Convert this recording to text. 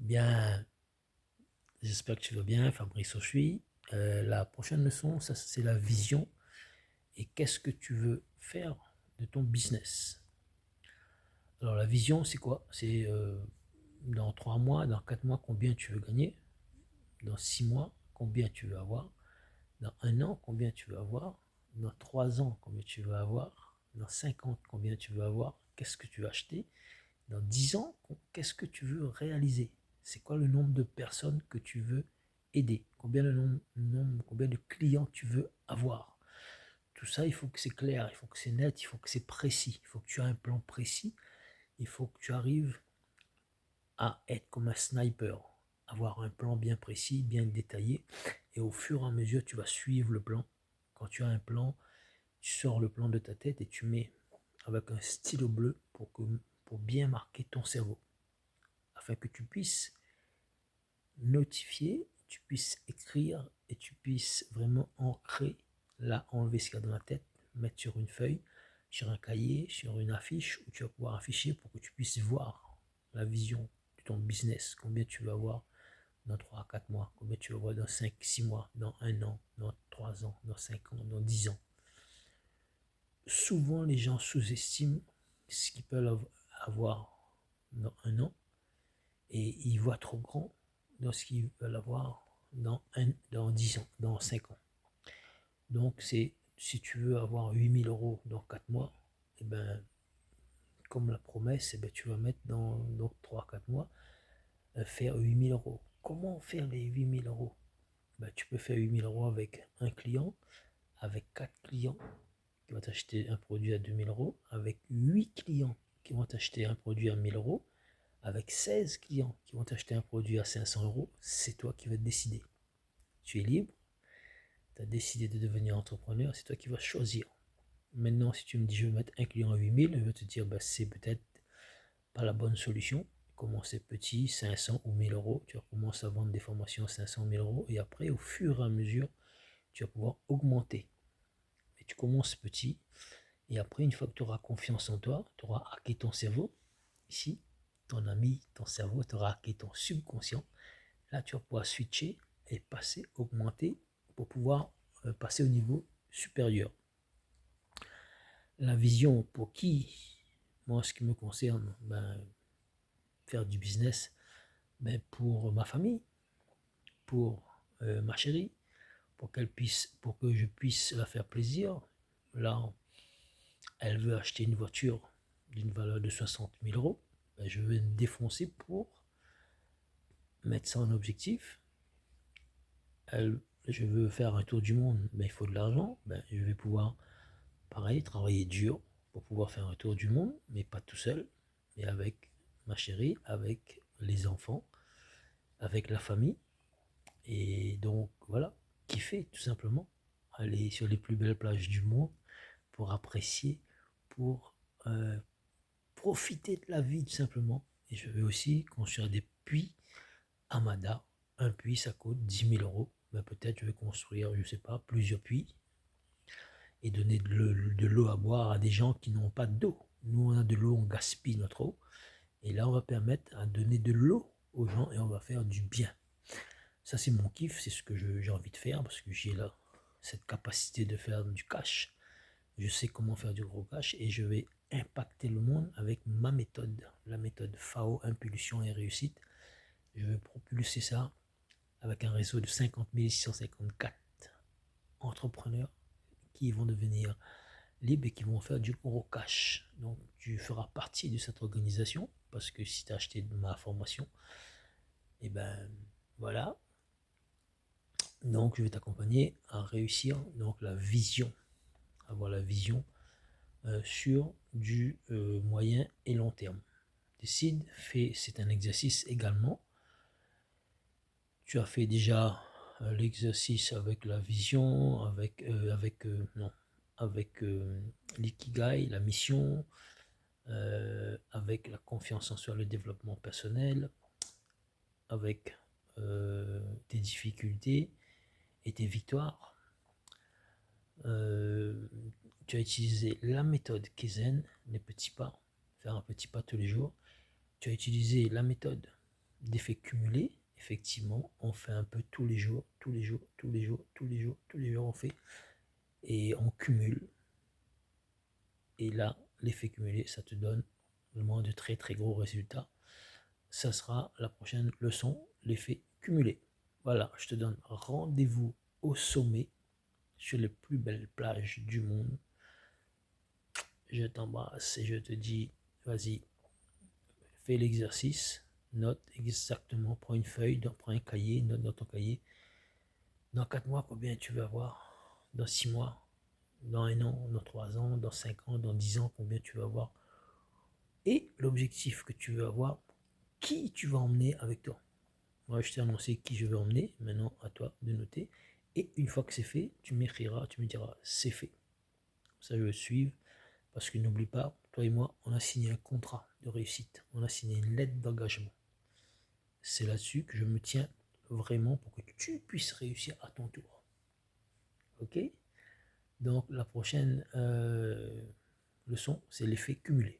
Bien, j'espère que tu vas bien, Fabrice Oshui. La prochaine leçon, ça c'est la vision et qu'est-ce que tu veux faire de ton business. Alors la vision, c'est quoi? C'est dans 3 mois, dans 4 mois, combien tu veux gagner? Dans 6 mois, combien tu veux avoir? Dans 1 an, combien tu veux avoir? Dans 3 ans, combien tu veux avoir? Dans 5 ans, combien tu veux avoir? Qu'est-ce que tu veux acheter? Dans 10 ans, qu'est-ce que tu veux réaliser? C'est quoi le nombre de personnes que tu veux aider? Combien de clients tu veux avoir? Tout ça, il faut que c'est clair, il faut que c'est net, il faut que c'est précis, il faut que tu aies un plan précis, il faut que tu arrives à être comme un sniper, avoir un plan bien précis, bien détaillé, et au fur et à mesure, tu vas suivre le plan. Quand tu as un plan, tu sors le plan de ta tête et tu mets avec un stylo bleu pour bien marquer ton cerveau, afin que tu puisses notifier, tu puisses écrire et tu puisses vraiment ancrer, là, enlever ce qu'il y a dans la tête, mettre sur une feuille, sur un cahier, sur une affiche où tu vas pouvoir afficher pour que tu puisses voir la vision de ton business, combien tu vas avoir dans 3 à 4 mois, combien tu vas avoir dans 5 6 mois, dans 1 an, dans 3 ans, dans 5 ans, dans 10 ans. Souvent, les gens sous-estiment ce qu'ils peuvent avoir dans 1 an et ils voient trop grand dans ce qu'ils veulent avoir dans 10 ans, dans 5 ans. Donc, si tu veux avoir 8 000 € dans 4 mois, et ben, comme la promesse, et ben, tu vas mettre dans 3 4 mois, faire 8 000 €. Comment faire les 8 000 €? Ben, tu peux faire 8 000 € avec un client, avec 4 clients qui vont t'acheter un produit à 2 000 €, avec 8 clients qui vont t'acheter un produit à 1 000 €, avec 16 clients qui vont t'acheter un produit à 500 €. C'est toi qui vas décider. Tu es libre, tu as décidé de devenir entrepreneur, c'est toi qui vas choisir. Maintenant, si tu me dis je vais mettre un client à 8 000, je vais te dire bah, c'est peut-être pas la bonne solution. Commencer petit, 500 ou 1 000 €, tu vas commencer à vendre des formations à 500 000 € et après, au fur et à mesure, tu vas pouvoir augmenter. Mais tu commences petit et après, une fois que tu auras confiance en toi, tu auras hacké ton cerveau. Ici, ton ami, ton cerveau, tu auras hacké ton subconscient. Là, tu vas pouvoir switcher et passer, augmenter pour pouvoir passer au niveau supérieur. La vision pour qui? Moi, ce qui me concerne, ben, faire du business, ben, pour ma famille, pour ma chérie, pour pour que je puisse la faire plaisir. Là, elle veut acheter une voiture d'une valeur de 60 000 €. Ben, je vais me défoncer pour mettre ça en objectif. Je veux faire un tour du monde, ben, il faut de l'argent. Ben, je vais pouvoir, pareil, travailler dur pour pouvoir faire un tour du monde, mais pas tout seul, mais avec ma chérie, avec les enfants, avec la famille. Et donc, voilà, kiffer tout simplement. Aller sur les plus belles plages du monde pour apprécier, pour euh, profiter de la vie tout simplement. Et je vais aussi construire des puits à Mada. Un puits, ça coûte 10 000 €. Ben, peut-être je vais construire, je ne sais pas, plusieurs puits et donner de l'eau à boire à des gens qui n'ont pas d'eau. Nous, on a de l'eau, on gaspille notre eau. Et là, on va permettre à donner de l'eau aux gens et on va faire du bien. Ça, c'est mon kiff, c'est ce que j'ai envie de faire parce que j'ai là cette capacité de faire du cash. Je sais comment faire du gros cash et je vais impacter le monde avec ma méthode, la méthode FAO, impulsion et réussite. Je vais propulser ça avec un réseau de 50 654 entrepreneurs qui vont devenir libres et qui vont faire du gros cash. Donc tu feras partie de cette organisation parce que si tu as acheté ma formation, et ben voilà. Donc je vais t'accompagner à réussir donc la vision, avoir la vision sur du moyen et long terme. Décide, fais, c'est un exercice également. Tu as fait déjà l'exercice avec la vision, avec l'ikigai, la mission, avec la confiance en soi, le développement personnel, avec tes difficultés et tes victoires. Tu as utilisé la méthode Kaizen, les petits pas, faire un petit pas tous les jours. Tu as utilisé la méthode d'effets cumulés. Effectivement, on fait un peu tous les jours, tous les jours, tous les jours, tous les jours, tous les jours, on fait. Et on cumule. Et là, l'effet cumulé, ça te donne vraiment de très très gros résultats. Ça sera la prochaine leçon, l'effet cumulé. Voilà, je te donne rendez-vous au sommet sur les plus belles plages du monde. Je t'embrasse et je te dis, vas-y, fais l'exercice, note exactement, prends une feuille, prends un cahier, note dans ton cahier. Dans 4 mois, combien tu veux avoir? Dans 6 mois, dans 1 an, dans 3 ans, dans 5 ans, dans 10 ans, combien tu veux avoir? Et l'objectif que tu veux avoir, qui tu vas emmener avec toi. Moi, je t'ai annoncé qui je vais emmener. Maintenant, à toi de noter. Et une fois que c'est fait, tu m'écriras, tu me diras c'est fait. Ça, je vais suivre. Parce que n'oublie pas, toi et moi, on a signé un contrat de réussite. On a signé une lettre d'engagement. C'est là-dessus que je me tiens vraiment pour que tu puisses réussir à ton tour. Ok? Donc, la prochaine leçon, c'est l'effet cumulé.